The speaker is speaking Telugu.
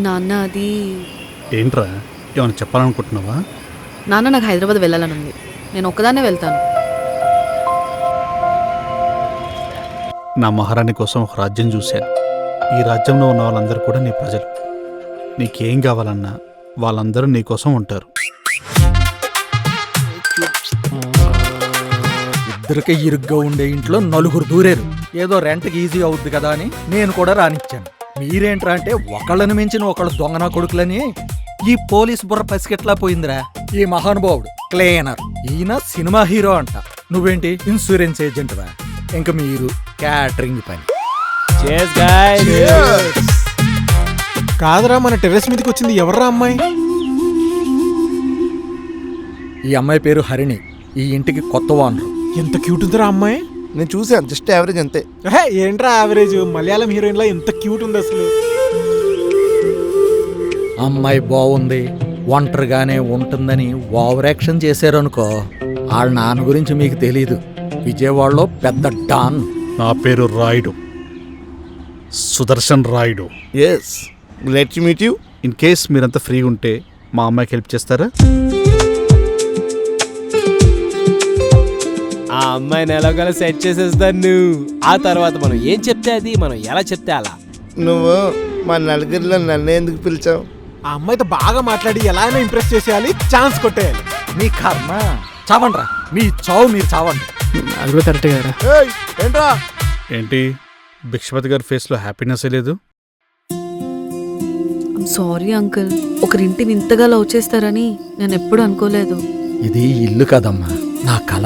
నాన్న అది ఏంట్రా ఏమైనా చెప్పాలనుకుంటున్నావా? నాన్న నాకు హైదరాబాద్ వెళ్ళాలని ఉంది. నేను ఒక్కదాన్నే వెళ్తాను. నా మహారాణి కోసం ఒక రాజ్యం చూశాను. ఈ రాజ్యంలో ఉన్న వాళ్ళందరూ కూడా నీ ప్రజలు. నీకేం కావాలన్నా వాళ్ళందరూ నీ కోసం ఉంటారు. ఇద్దరికి ఇరుగ్గా ఉండే ఇంట్లో నలుగురు దూరేరు. ఏదో రెంట్కి ఈజీ అవుద్ది కదా అని నేను కూడా రానిచ్చాను. మీరేంట్రా అంటే ఒకళ్ళని మించిన ఒకళ్ళు దొంగనా కొడుకులని ఈ పోలీస్ బుర్ర పసికెట్లా పోయిందిరా. ఈ మహానుభావుడు క్లీనర్, ఈయన సినిమా హీరో అంట. నువ్వేంటి ఇన్సూరెన్స్ ఏజెంట్ రా. ఇంక మీరు క్యాటరింగ్ పని. కాదరా, మన టెర్రస్ మీదకి వచ్చింది ఎవర్రా అమ్మాయి? ఈ అమ్మాయి పేరు హరిణి. ఈ ఇంటికి కొత్త ఓనరు. ఎంత క్యూట్ ఉందిరా అమ్మాయి. నేను చూసాను, జస్ట్ యావరేజ్ అంతే. ఏంట్రా యావరేజ్? మలయాళం హీరోయిన్ లా ఎంత క్యూట్ ఉంది అసలు. అమ్మాయి బాగుంది, ఒంటరిగానే ఉంటుందని ఓవర్ యాక్షన్ చేశారనుకో, వాళ్ళ నాన్న గురించి మీకు తెలీదు. విజయవాడలో పెద్ద డాన్. నా పేరు Rayudu, Sudarshan Rayudu. Yes, glad to meet you. In case మీరంతా ఫ్రీగా ఉంటే మా అమ్మాయికి హెల్ప్ చేస్తారా? ఆ అమ్మాయిని ఎలాగోలా సెట్ చేసేస్తాను. ఆ తర్వాత మనం ఏం చెప్తే అది, మనం ఎలా చెప్తే అలా. నువ్వు మా నలుగురిలో నన్ను ఎందుకు పిలిచావు? ఆ అమ్మాయితో బాగా మాట్లాడి ఎలా అయినా ఇంప్రెస్ చేసేయాలి, ఛాన్స్ కొట్టేయాలి. మీ కర్మ. చావండ్రా, మీ చావు మీరు చావండి. అది కూడా కరెక్ట్ కదా. ఏంట్రా? ఏంటి భిక్షపతి గారి ఫేస్లో హ్యాపీనెస్ లేదు? సారీ అంకుల్, ఒకరింటిని ఇంతగా లవ్ చేస్తారని నేను ఎప్పుడు అనుకోలేదు. ఇది ఇల్లు కదమ్మా, నా కళ.